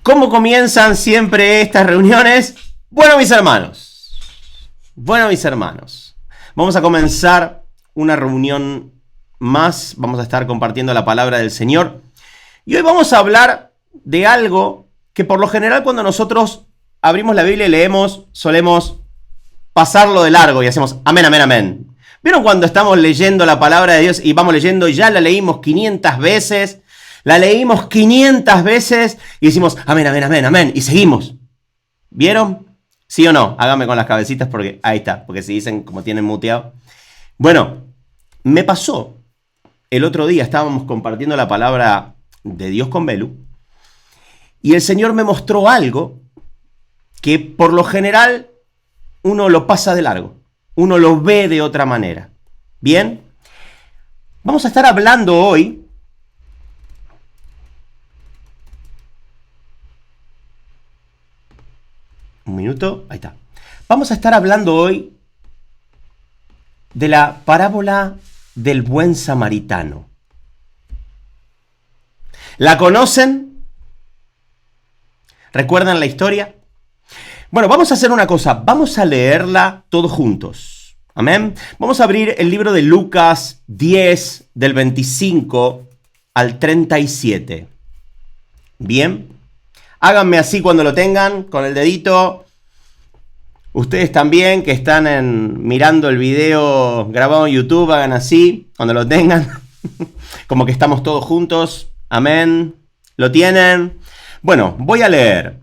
¿Cómo comienzan siempre estas reuniones? Bueno, mis hermanos, vamos a comenzar una reunión más. Vamos a estar compartiendo la palabra del Señor. Y hoy vamos a hablar de algo que por lo general cuando nosotros abrimos la Biblia y leemos, solemos pasarlo de largo y hacemos amén, amén, amén. ¿Vieron cuando estamos leyendo la palabra de Dios y vamos leyendo y ya la leímos 500 veces? La leímos 500 veces y decimos amén, amén, amén, amén y seguimos. ¿Vieron? ¿Sí o no? Háganme con las cabecitas porque ahí está, porque si dicen como tienen muteado. Bueno, me pasó el otro día, estábamos compartiendo la palabra de Dios con Belu y el Señor me mostró algo que por lo general uno lo pasa de largo, uno lo ve de otra manera. Bien, vamos a estar hablando hoy un minuto, ahí está. Vamos a estar hablando hoy de la parábola del buen samaritano. ¿La conocen? ¿Recuerdan la historia? Bueno, vamos a hacer una cosa, vamos a leerla todos juntos. Amén. Vamos a abrir el libro de Lucas 10, del 25 al 37. Bien. Háganme así cuando lo tengan, con el dedito. Ustedes también, que están mirando el video grabado en YouTube, hagan así cuando lo tengan. Como que estamos todos juntos. Amén. ¿Lo tienen? Bueno, voy a leer.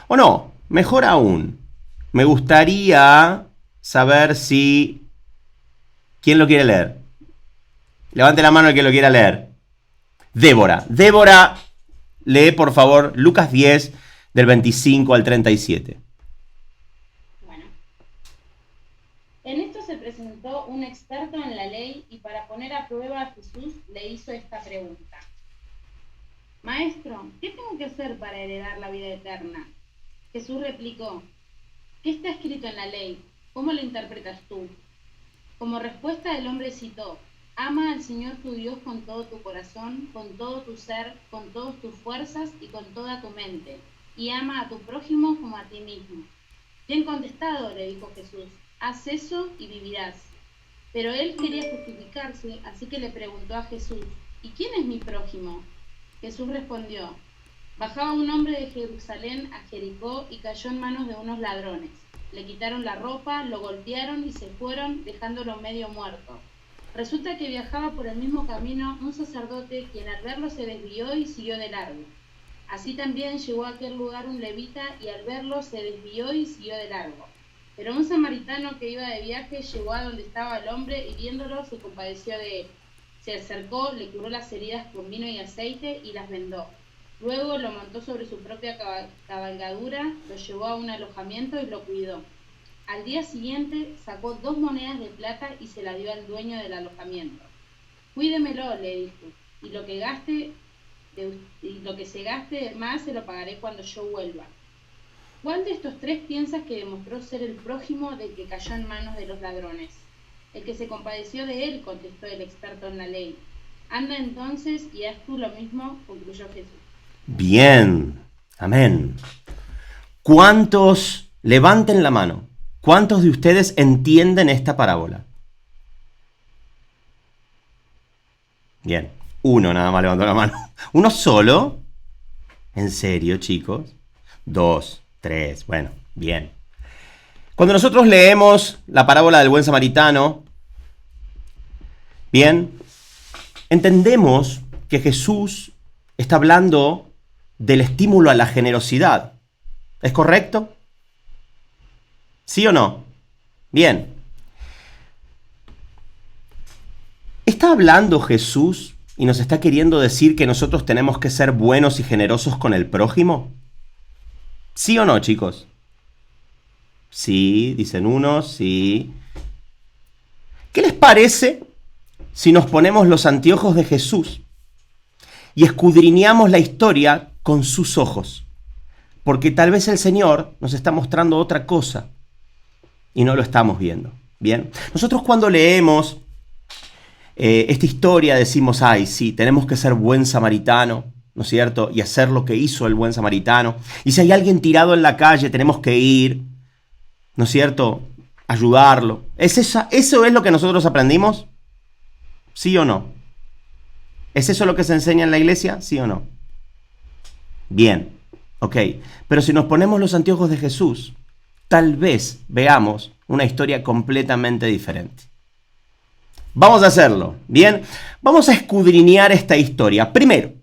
O no, mejor aún. Me gustaría saber si... ¿Quién lo quiere leer? Levante la mano el que lo quiera leer. Débora. Débora... Lee, por favor, Lucas 10, del 25 al 37. Bueno. En esto se presentó un experto en la ley y para poner a prueba a Jesús le hizo esta pregunta. Maestro, ¿qué tengo que hacer para heredar la vida eterna? Jesús replicó, ¿qué está escrito en la ley? ¿Cómo lo interpretas tú? Como respuesta el hombre citó, ama al Señor tu Dios con todo tu corazón, con todo tu ser, con todas tus fuerzas y con toda tu mente, y ama a tu prójimo como a ti mismo. Bien contestado, le dijo Jesús, haz eso y vivirás. Pero él quería justificarse, así que le preguntó a Jesús, ¿y quién es mi prójimo? Jesús respondió, bajaba un hombre de Jerusalén a Jericó y cayó en manos de unos ladrones. Le quitaron la ropa, lo golpearon y se fueron, dejándolo medio muerto. Resulta que viajaba por el mismo camino un sacerdote, quien al verlo se desvió y siguió de largo. Así también llegó a aquel lugar un levita y al verlo se desvió y siguió de largo. Pero un samaritano que iba de viaje llegó a donde estaba el hombre y viéndolo se compadeció de él. Se acercó, le curó las heridas con vino y aceite y las vendó. Luego lo montó sobre su propia cabalgadura, lo llevó a un alojamiento y lo cuidó. Al día siguiente sacó 2 monedas de plata y se la dio al dueño del alojamiento. Cuídemelo, le dijo, y lo que se gaste más se lo pagaré cuando yo vuelva. ¿Cuál de estos 3 piensas que demostró ser el prójimo del que cayó en manos de los ladrones? El que se compadeció de él, contestó el experto en la ley. Anda entonces y haz tú lo mismo, concluyó Jesús. Bien, amén. ¿Cuántos levanten la mano? ¿Cuántos de ustedes entienden esta parábola? Bien, uno nada más levantó la mano. ¿Uno solo? ¿En serio, chicos? 2, 3, bueno, bien. Cuando nosotros leemos la parábola del buen samaritano, bien, entendemos que Jesús está hablando del estímulo a la generosidad. ¿Es correcto? ¿Sí o no? Bien. ¿Está hablando Jesús y nos está queriendo decir que nosotros tenemos que ser buenos y generosos con el prójimo? ¿Sí o no, chicos? Sí, dicen unos, sí. ¿Qué les parece si nos ponemos los anteojos de Jesús y escudriñamos la historia con sus ojos? Porque tal vez el Señor nos está mostrando otra cosa y no lo estamos viendo. Bien, nosotros cuando leemos esta historia decimos, ay, sí, tenemos que ser buen samaritano, ¿no es cierto? Y hacer lo que hizo el buen samaritano. Y si hay alguien tirado en la calle, tenemos que ir, ¿no es cierto? Ayudarlo. ¿Eso es lo que nosotros aprendimos? ¿Sí o no? ¿Es eso lo que se enseña en la iglesia? ¿Sí o no? Bien, ok. Pero si nos ponemos los anteojos de Jesús, tal vez veamos una historia completamente diferente. Vamos a hacerlo, ¿bien? Vamos a escudriñar esta historia. Primero,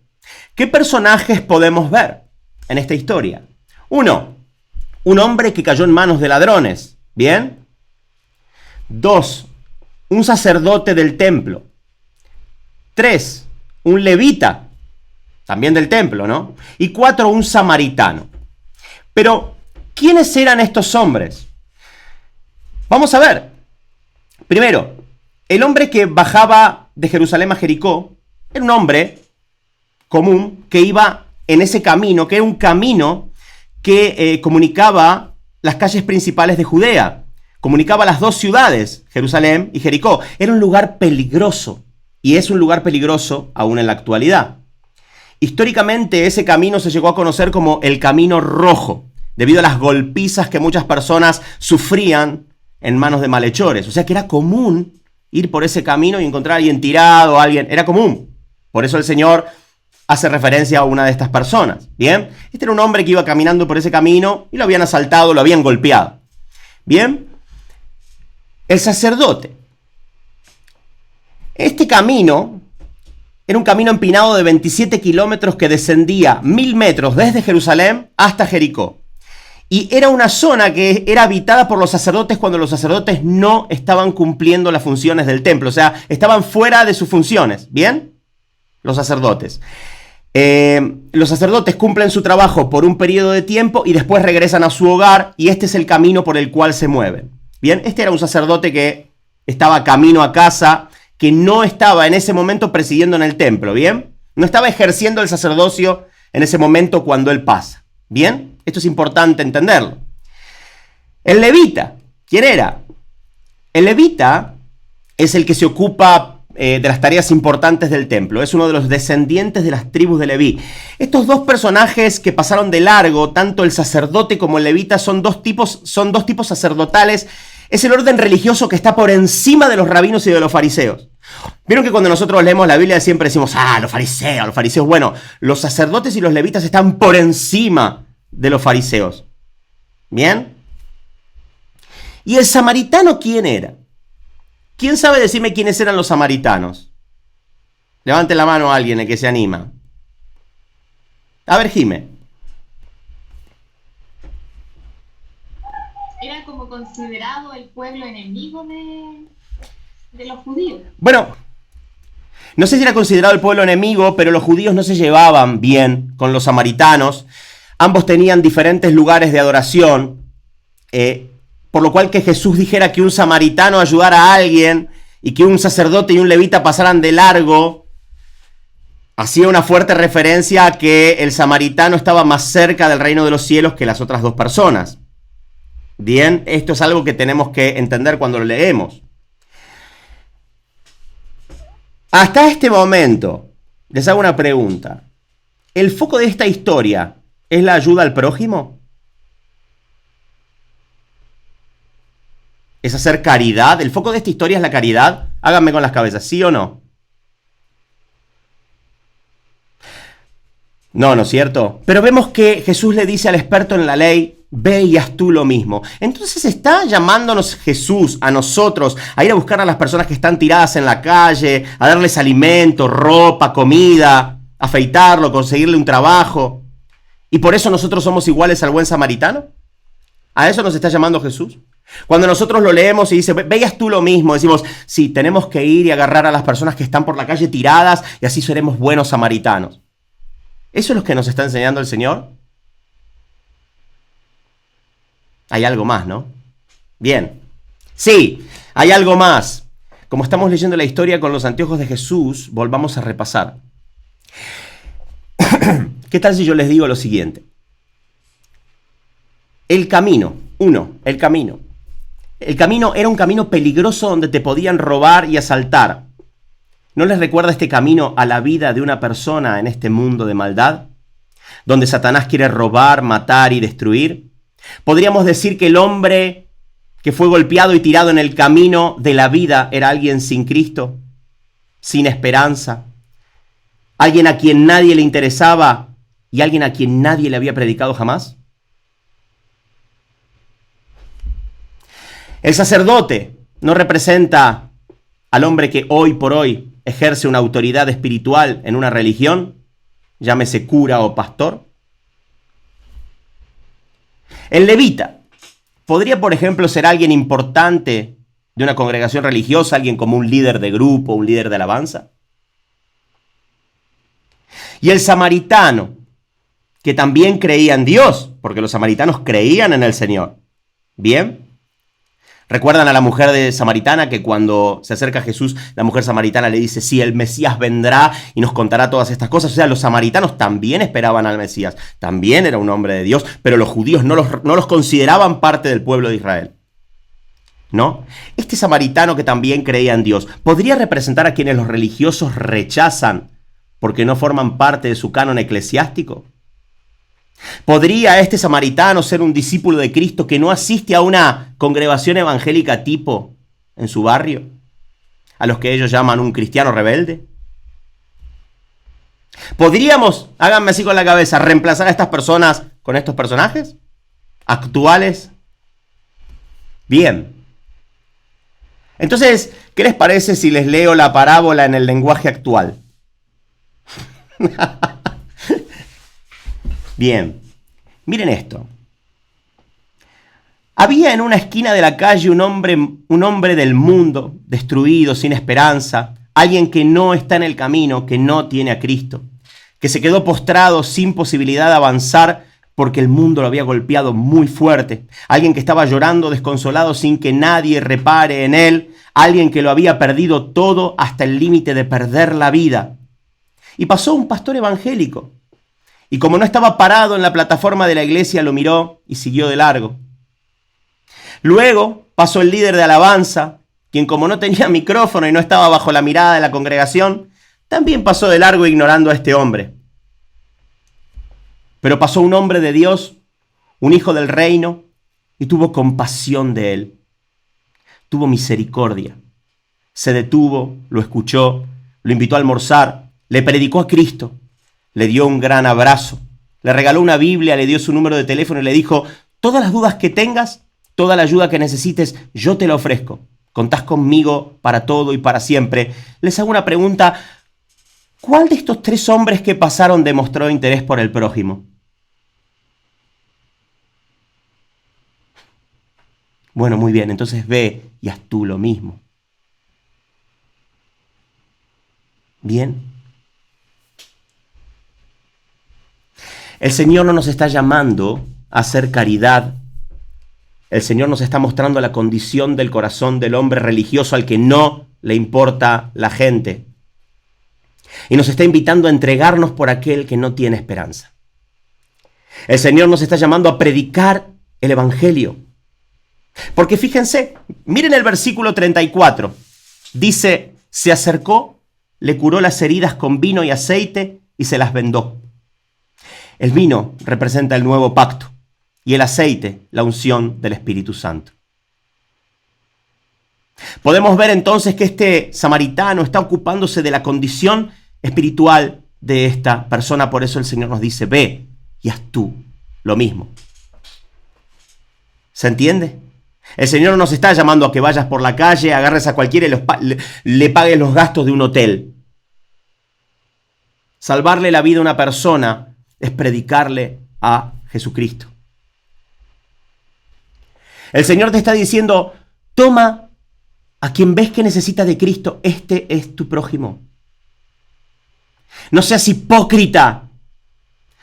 ¿qué personajes podemos ver en esta historia? 1. Un hombre que cayó en manos de ladrones, ¿bien? 2. Un sacerdote del templo. 3. Un levita, también del templo, ¿no? Y 4. Un samaritano. Pero, ¿quiénes eran estos hombres? Vamos a ver. Primero, el hombre que bajaba de Jerusalén a Jericó era un hombre común que iba en ese camino, que era un camino que comunicaba las calles principales de Judea, comunicaba las dos ciudades, Jerusalén y Jericó. Era un lugar peligroso, y es un lugar peligroso aún en la actualidad. Históricamente ese camino se llegó a conocer como el Camino Rojo, debido a las golpizas que muchas personas sufrían en manos de malhechores. O sea que era común ir por ese camino y encontrar a alguien tirado, era común. Por eso el Señor hace referencia a una de estas personas. Bien, este era un hombre que iba caminando por ese camino y lo habían asaltado, lo habían golpeado. Bien, el sacerdote. Este camino era un camino empinado de 27 kilómetros que descendía 1000 metros desde Jerusalén hasta Jericó. Y era una zona que era habitada por los sacerdotes cuando los sacerdotes no estaban cumpliendo las funciones del templo. O sea, estaban fuera de sus funciones. ¿Bien? Los sacerdotes. Los sacerdotes cumplen su trabajo por un periodo de tiempo y después regresan a su hogar, y este es el camino por el cual se mueven. Bien, este era un sacerdote que estaba camino a casa, que no estaba en ese momento presidiendo en el templo. Bien, no estaba ejerciendo el sacerdocio en ese momento cuando él pasa. Bien, esto es importante entenderlo. El levita, ¿quién era? El levita es el que se ocupa de las tareas importantes del templo. Es uno de los descendientes de las tribus de Leví. Estos dos personajes que pasaron de largo, tanto el sacerdote como el levita, son dos tipos sacerdotales. Es el orden religioso que está por encima de los rabinos y de los fariseos. Vieron que cuando nosotros leemos la Biblia siempre decimos, los fariseos. Bueno, los sacerdotes y los levitas están por encima de los fariseos. ¿Bien? ¿Y el samaritano quién era? ¿Quién sabe decirme quiénes eran los samaritanos? Levante la mano a alguien el que se anima. A ver, Jime. Era como considerado el pueblo enemigo de los judíos. Bueno, no sé si era considerado el pueblo enemigo, pero los judíos no se llevaban bien con los samaritanos. Ambos tenían diferentes lugares de adoración, por lo cual que Jesús dijera que un samaritano ayudara a alguien y que un sacerdote y un levita pasaran de largo, hacía una fuerte referencia a que el samaritano estaba más cerca del reino de los cielos que las otras dos personas. Bien, esto es algo que tenemos que entender cuando lo leemos. Hasta este momento, les hago una pregunta. ¿El foco de esta historia es la ayuda al prójimo? ¿Es hacer caridad? ¿El foco de esta historia es la caridad? Háganme con las cabezas, ¿sí o no? No, ¿no es cierto? Pero vemos que Jesús le dice al experto en la ley, ve y haz tú lo mismo. Entonces está llamándonos Jesús a nosotros a ir a buscar a las personas que están tiradas en la calle, a darles alimento, ropa, comida, afeitarlo, conseguirle un trabajo. ¿Y por eso nosotros somos iguales al buen samaritano? ¿A eso nos está llamando Jesús? Cuando nosotros lo leemos y dice, veas tú lo mismo, decimos, sí, tenemos que ir y agarrar a las personas que están por la calle tiradas y así seremos buenos samaritanos. ¿Eso es lo que nos está enseñando el Señor? Hay algo más, ¿no? Bien. Sí, hay algo más. Como estamos leyendo la historia con los anteojos de Jesús, volvamos a repasar. ¿Qué tal si yo les digo lo siguiente? El camino. El camino. El camino era un camino peligroso donde te podían robar y asaltar. ¿No les recuerda este camino a la vida de una persona en este mundo de maldad, donde Satanás quiere robar, matar y destruir? Podríamos decir que el hombre que fue golpeado y tirado en el camino de la vida era alguien sin Cristo, sin esperanza, alguien a quien nadie le interesaba y alguien a quien nadie le había predicado jamás. El sacerdote no representa al hombre que hoy por hoy ejerce una autoridad espiritual en una religión, llámese cura o pastor. El levita podría, por ejemplo, ser alguien importante de una congregación religiosa, alguien como un líder de grupo, un líder de alabanza. Y el samaritano, que también creía en Dios, porque los samaritanos creían en el Señor. Bien. ¿Recuerdan a la mujer samaritana que cuando se acerca a Jesús, la mujer samaritana le dice, sí, el Mesías vendrá y nos contará todas estas cosas? O sea, los samaritanos también esperaban al Mesías, también era un hombre de Dios, pero los judíos no los consideraban parte del pueblo de Israel. ¿No? Este samaritano que también creía en Dios, ¿podría representar a quienes los religiosos rechazan porque no forman parte de su canon eclesiástico? ¿Podría este samaritano ser un discípulo de Cristo que no asiste a una congregación evangélica tipo en su barrio, a los que ellos llaman un cristiano rebelde? ¿Podríamos, háganme así con la cabeza, reemplazar a estas personas con estos personajes actuales? Bien. Entonces, ¿qué les parece si les leo la parábola en el lenguaje actual? Bien, miren esto. Había en una esquina de la calle un hombre del mundo, destruido, sin esperanza, alguien que no está en el camino, que no tiene a Cristo, que se quedó postrado sin posibilidad de avanzar porque el mundo lo había golpeado muy fuerte, alguien que estaba llorando desconsolado sin que nadie repare en él, alguien que lo había perdido todo hasta el límite de perder la vida. Y pasó un pastor evangélico. Y como no estaba parado en la plataforma de la iglesia, lo miró y siguió de largo. Luego pasó el líder de alabanza, quien como no tenía micrófono y no estaba bajo la mirada de la congregación, también pasó de largo ignorando a este hombre. Pero pasó un hombre de Dios, un hijo del reino, y tuvo compasión de él. Tuvo misericordia. Se detuvo, lo escuchó, lo invitó a almorzar, le predicó a Cristo. Le dio un gran abrazo, le regaló una Biblia, le dio su número de teléfono y le dijo, todas las dudas que tengas, toda la ayuda que necesites, yo te la ofrezco. Contás conmigo para todo y para siempre. Les hago una pregunta, ¿cuál de estos tres hombres que pasaron demostró interés por el prójimo? Bueno, muy bien, entonces ve y haz tú lo mismo. Bien. El Señor no nos está llamando a hacer caridad. El Señor nos está mostrando la condición del corazón del hombre religioso al que no le importa la gente. Y nos está invitando a entregarnos por aquel que no tiene esperanza. El Señor nos está llamando a predicar el Evangelio. Porque fíjense, miren el versículo 34. Dice, se acercó, le curó las heridas con vino y aceite y se las vendó. El vino representa el nuevo pacto y el aceite, la unción del Espíritu Santo. Podemos ver entonces que este samaritano está ocupándose de la condición espiritual de esta persona. Por eso el Señor nos dice, ve y haz tú lo mismo. ¿Se entiende? El Señor no nos está llamando a que vayas por la calle, agarres a cualquiera y le pagues los gastos de un hotel. Salvarle la vida a una persona es predicarle a Jesucristo. El Señor te está diciendo, toma a quien ves que necesita de Cristo, este es tu prójimo. No seas hipócrita,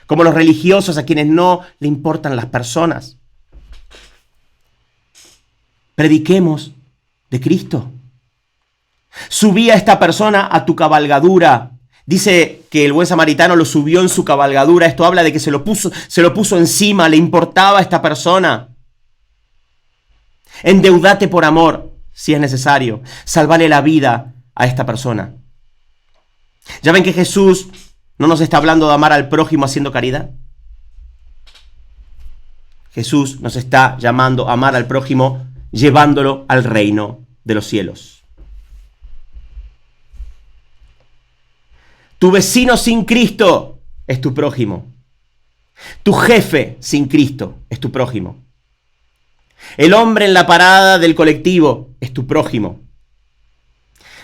como los religiosos a quienes no le importan las personas. Prediquemos de Cristo. Subí a esta persona a tu cabalgadura. Dice que el buen samaritano lo subió en su cabalgadura. Esto habla de que se lo puso encima, le importaba a esta persona. Endeudate por amor, si es necesario. Sálvale la vida a esta persona. ¿Ya ven que Jesús no nos está hablando de amar al prójimo haciendo caridad? Jesús nos está llamando a amar al prójimo llevándolo al reino de los cielos. Tu vecino sin Cristo es tu prójimo. Tu jefe sin Cristo es tu prójimo. El hombre en la parada del colectivo es tu prójimo.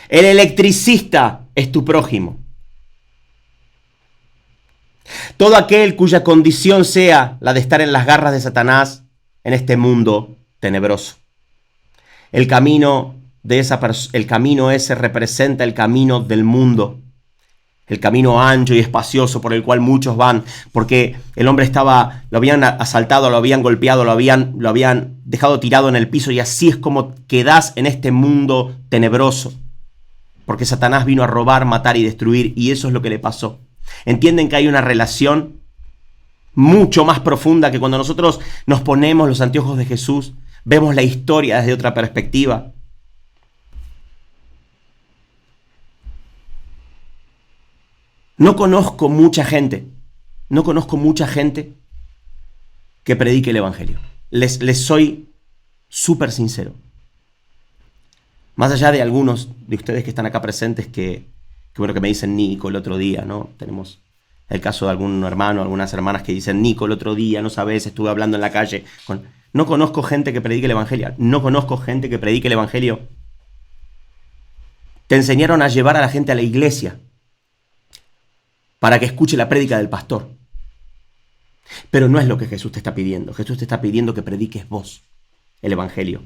El electricista es tu prójimo. Todo aquel cuya condición sea la de estar en las garras de Satanás en este mundo tenebroso. El camino ese representa el camino del mundo. El camino ancho y espacioso por el cual muchos van, porque el hombre lo habían asaltado, lo habían golpeado, lo habían dejado tirado en el piso, y así es como quedás en este mundo tenebroso. Porque Satanás vino a robar, matar y destruir, y eso es lo que le pasó. Entienden que hay una relación mucho más profunda, que cuando nosotros nos ponemos los anteojos de Jesús, vemos la historia desde otra perspectiva. No conozco mucha gente que predique el Evangelio. Les soy súper sincero. Más allá de algunos de ustedes que están acá presentes que me dicen Nico el otro día, ¿no? Tenemos el caso de algún hermano, algunas hermanas que dicen Nico el otro día, no sabes, estuve hablando en la calle. No conozco gente que predique el Evangelio. No conozco gente que predique el Evangelio. Te enseñaron a llevar a la gente a la iglesia para que escuche la prédica del pastor. Pero no es lo que Jesús te está pidiendo. Jesús te está pidiendo que prediques vos el Evangelio.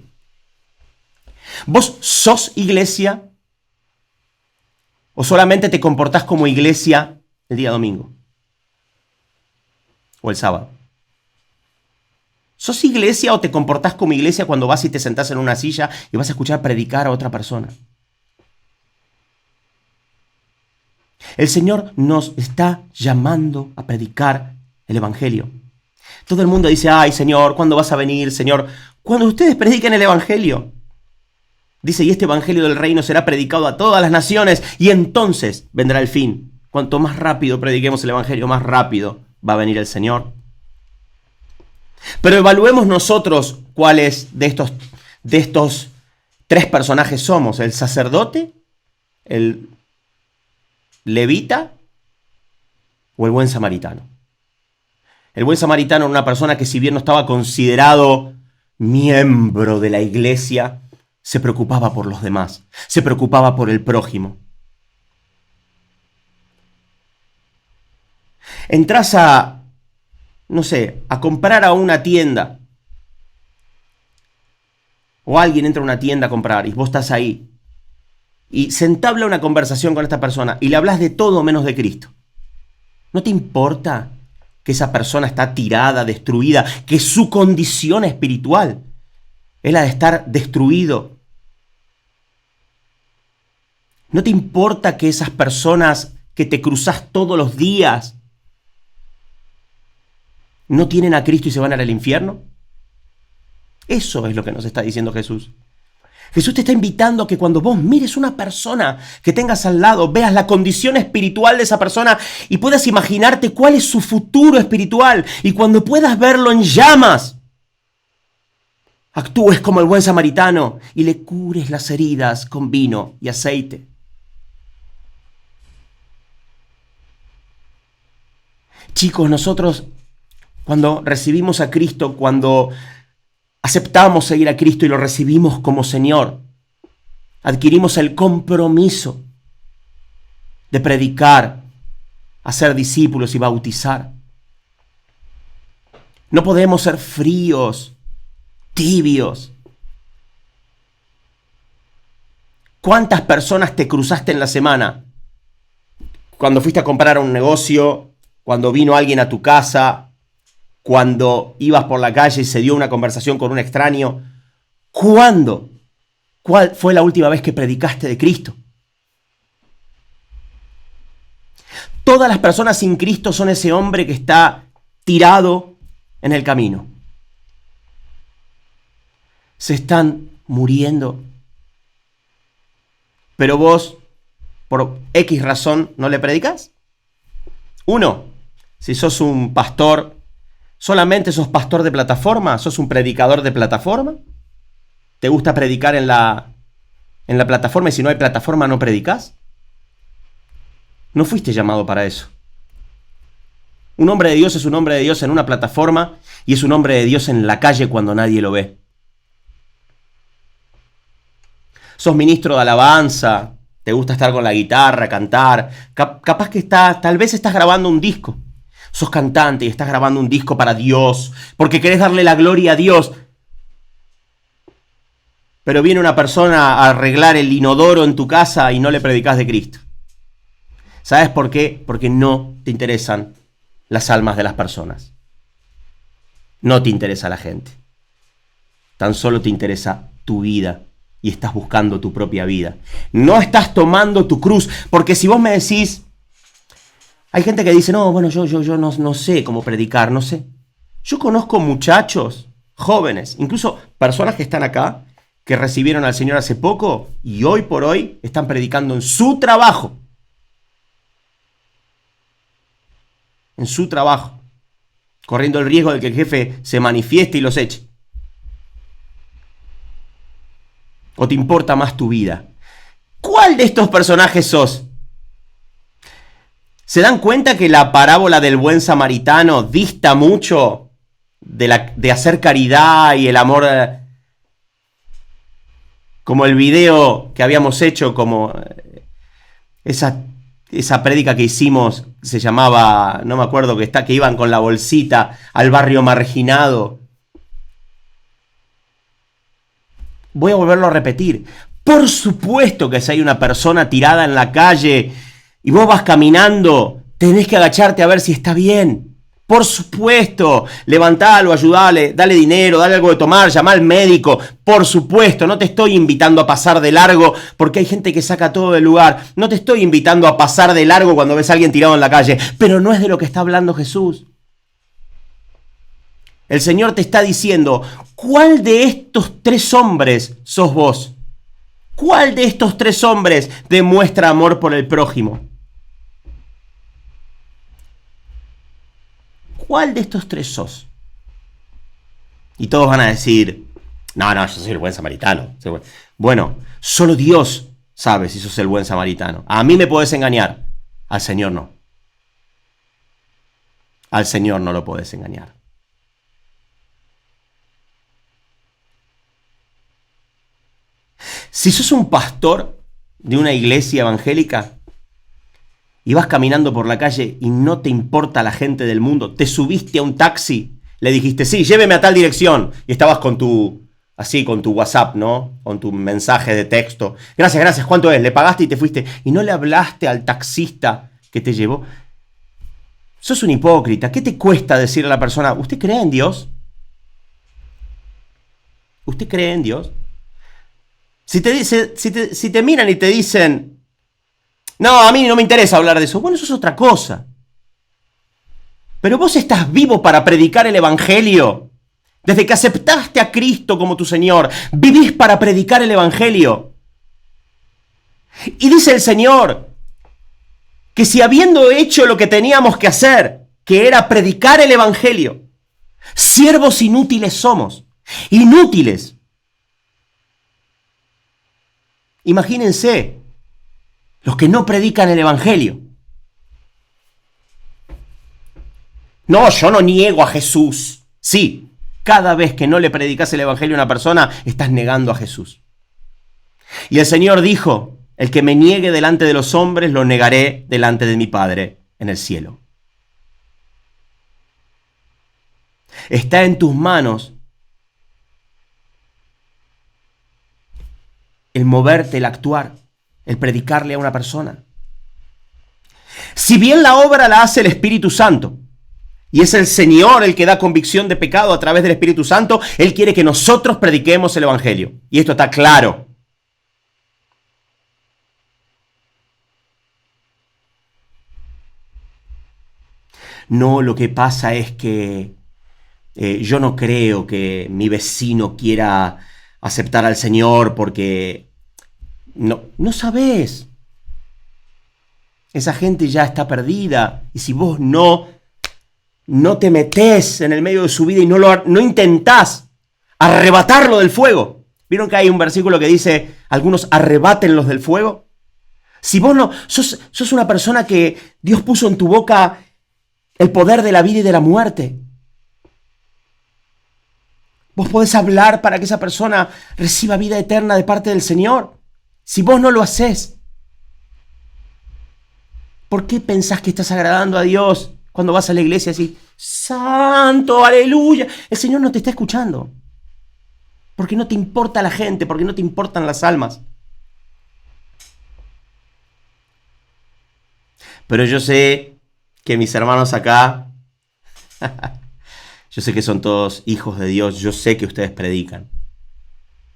¿Vos sos iglesia o solamente te comportás como iglesia el día domingo o el sábado? ¿Sos iglesia o te comportás como iglesia cuando vas y te sentás en una silla y vas a escuchar predicar a otra persona? El Señor nos está llamando a predicar el Evangelio. Todo el mundo dice, ay Señor, ¿cuándo vas a venir, Señor? Cuando ustedes prediquen el Evangelio. Dice, y este Evangelio del reino será predicado a todas las naciones, y entonces vendrá el fin. Cuanto más rápido prediquemos el Evangelio, más rápido va a venir el Señor. Pero evaluemos nosotros cuáles de estos tres personajes somos: el sacerdote, el levita o el buen samaritano. El buen samaritano era una persona que, si bien no estaba considerado miembro de la iglesia, se preocupaba por los demás, se preocupaba por el prójimo. Entrás a comprar a una tienda, o alguien entra a una tienda a comprar y vos estás ahí, y se entabla una conversación con esta persona y le hablas de todo menos de Cristo. ¿No te importa que esa persona está tirada, destruida, que su condición espiritual es la de estar destruido? ¿No te importa que esas personas que te cruzas todos los días no tienen a Cristo y se van al infierno? Eso es lo que nos está diciendo Jesús. Jesús te está invitando a que cuando vos mires una persona que tengas al lado, veas la condición espiritual de esa persona y puedas imaginarte cuál es su futuro espiritual. Y cuando puedas verlo en llamas, actúes como el buen samaritano y le cures las heridas con vino y aceite. Chicos, nosotros cuando recibimos a Cristo, cuando aceptamos seguir a Cristo y lo recibimos como Señor, adquirimos el compromiso de predicar, hacer discípulos y bautizar. No podemos ser fríos, tibios. ¿Cuántas personas te cruzaste en la semana? Cuando fuiste a comprar a un negocio, cuando vino alguien a tu casa, cuando ibas por la calle y se dio una conversación con un extraño. ¿Cuándo? ¿Cuál fue la última vez que predicaste de Cristo? Todas las personas sin Cristo son ese hombre que está tirado en el camino. Se están muriendo. Pero vos por X razón no le predicas? 1, si sos un pastor, ¿solamente sos pastor de plataforma? ¿Sos un predicador de plataforma? ¿Te gusta predicar en la plataforma y si no hay plataforma no predicas? No fuiste llamado para eso. Un hombre de Dios es un hombre de Dios en una plataforma y es un hombre de Dios en la calle cuando nadie lo ve. Sos ministro de alabanza, te gusta estar con la guitarra, cantar, capaz que tal vez estás grabando un disco. Sos cantante y estás grabando un disco para Dios, porque querés darle la gloria a Dios. Pero viene una persona a arreglar el inodoro en tu casa y no le predicás de Cristo. ¿Sabes por qué? Porque no te interesan las almas de las personas. No te interesa la gente. Tan solo te interesa tu vida y estás buscando tu propia vida. No estás tomando tu cruz, porque si vos me decís, hay gente que dice, no, bueno, yo no sé cómo predicar, no sé. Yo conozco muchachos, jóvenes, incluso personas que están acá, que recibieron al Señor hace poco y hoy por hoy están predicando en su trabajo. En su trabajo, corriendo el riesgo de que el jefe se manifieste y los eche. ¿O te importa más tu vida? ¿Cuál de estos personajes sos? ¿Se dan cuenta que la parábola del buen samaritano dista mucho de hacer caridad y el amor? Como el video que habíamos hecho, como esa prédica que hicimos, se llamaba, no me acuerdo, que iban con la bolsita al barrio marginado. Voy a volverlo a repetir. Por supuesto que si hay una persona tirada en la calle y vos vas caminando, tenés que agacharte a ver si está bien. Por supuesto, levantalo, ayudale, dale dinero, dale algo de tomar, llama al médico. Por supuesto, no te estoy invitando a pasar de largo porque hay gente que saca todo del lugar. No te estoy invitando a pasar de largo cuando ves a alguien tirado en la calle. Pero no es de lo que está hablando Jesús. El Señor te está diciendo, ¿cuál de estos 3 hombres sos vos? ¿Cuál de estos 3 hombres demuestra amor por el prójimo? ¿Cuál de estos 3 sos? Y todos van a decir, no, yo soy el buen samaritano. Bueno, solo Dios sabe si sos el buen samaritano. A mí me podés engañar, al Señor no. Al Señor no lo podés engañar. Si sos un pastor de una iglesia evangélica y vas caminando por la calle y no te importa la gente del mundo, te subiste a un taxi, le dijiste, sí, lléveme a tal dirección, y estabas con tu WhatsApp, ¿no? Con tu mensaje de texto. Gracias, ¿cuánto es? Le pagaste y te fuiste. Y no le hablaste al taxista que te llevó. Sos un hipócrita. ¿Qué te cuesta decirle a la persona, ¿usted cree en Dios? ¿Usted cree en Dios? Si te miran y te dicen, no, a mí no me interesa hablar de eso. Bueno, eso es otra cosa. Pero vos estás vivo para predicar el Evangelio. Desde que aceptaste a Cristo como tu Señor, vivís para predicar el Evangelio. Y dice el Señor que si habiendo hecho lo que teníamos que hacer, que era predicar el Evangelio, siervos inútiles somos. Inútiles. Imagínense los que no predican el Evangelio. No, yo no niego a Jesús. Sí, cada vez que no le predicas el Evangelio a una persona, estás negando a Jesús. Y el Señor dijo, el que me niegue delante de los hombres, lo negaré delante de mi Padre en el cielo. Está en tus manos el moverte, el actuar, el predicarle a una persona. Si bien la obra la hace el Espíritu Santo, y es el Señor el que da convicción de pecado a través del Espíritu Santo, Él quiere que nosotros prediquemos el Evangelio. Y esto está claro. No, lo que pasa es que yo no creo que mi vecino quiera aceptar al Señor porque no sabes. Esa gente ya está perdida. Y si vos no te metés en el medio de su vida y no intentás arrebatarlo del fuego. ¿Vieron que hay un versículo que dice, algunos arrebátenlos del fuego? Si vos no, sos una persona que Dios puso en tu boca el poder de la vida y de la muerte. Vos podés hablar para que esa persona reciba vida eterna de parte del Señor. Si vos no lo hacés, ¿por qué pensás que estás agradando a Dios cuando vas a la iglesia así? ¡Santo, aleluya! El Señor no te está escuchando. Porque no te importa la gente, porque no te importan las almas. Pero yo sé que mis hermanos acá, yo sé que son todos hijos de Dios, yo sé que ustedes predican.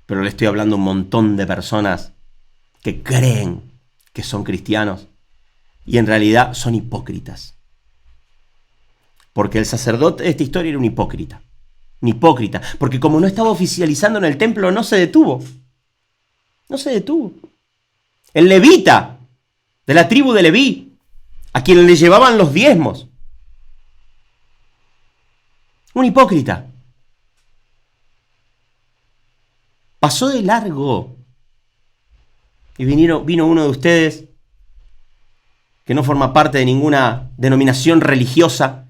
Pero le estoy hablando a un montón de personas que creen que son cristianos y en realidad son hipócritas. Porque el sacerdote de esta historia era un hipócrita. Un hipócrita. Porque como no estaba oficializando en el templo, no se detuvo. No se detuvo. El levita de la tribu de Leví, a quien le llevaban los diezmos. Un hipócrita. Pasó de largo. Y vino uno de ustedes que no forma parte de ninguna denominación religiosa.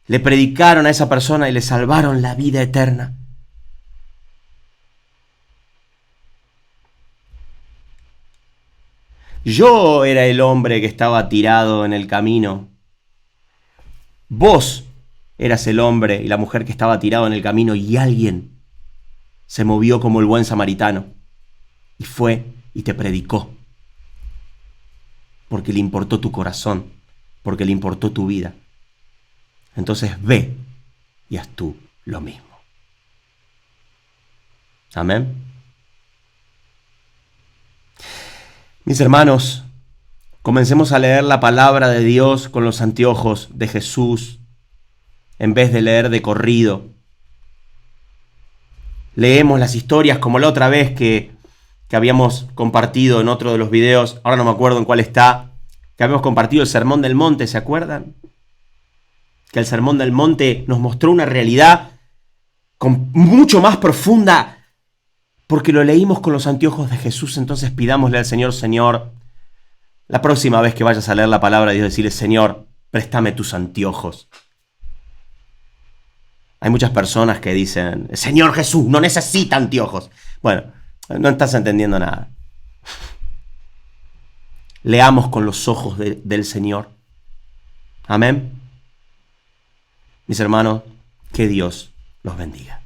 Le predicaron a esa persona y le salvaron la vida eterna. Yo era el hombre que estaba tirado en el camino. Vos eras el hombre y la mujer que estaba tirado en el camino y alguien se movió como el buen samaritano y fue y te predicó. Porque le importó tu corazón, porque le importó tu vida. Entonces ve y haz tú lo mismo. Amén. Mis hermanos, comencemos a leer la palabra de Dios con los anteojos de Jesús en vez de leer de corrido. Leemos las historias como la otra vez que habíamos compartido en otro de los videos, ahora no me acuerdo en cuál está, que habíamos compartido el Sermón del Monte, ¿se acuerdan? Que el Sermón del Monte nos mostró una realidad mucho más profunda porque lo leímos con los anteojos de Jesús. Entonces pidámosle al Señor, Señor, la próxima vez que vayas a leer la palabra de Dios, decirle, Señor, préstame tus anteojos. Hay muchas personas que dicen, Señor Jesús, no necesita anteojos. Bueno, no estás entendiendo nada. Leamos con los ojos del Señor. Amén. Mis hermanos, que Dios los bendiga.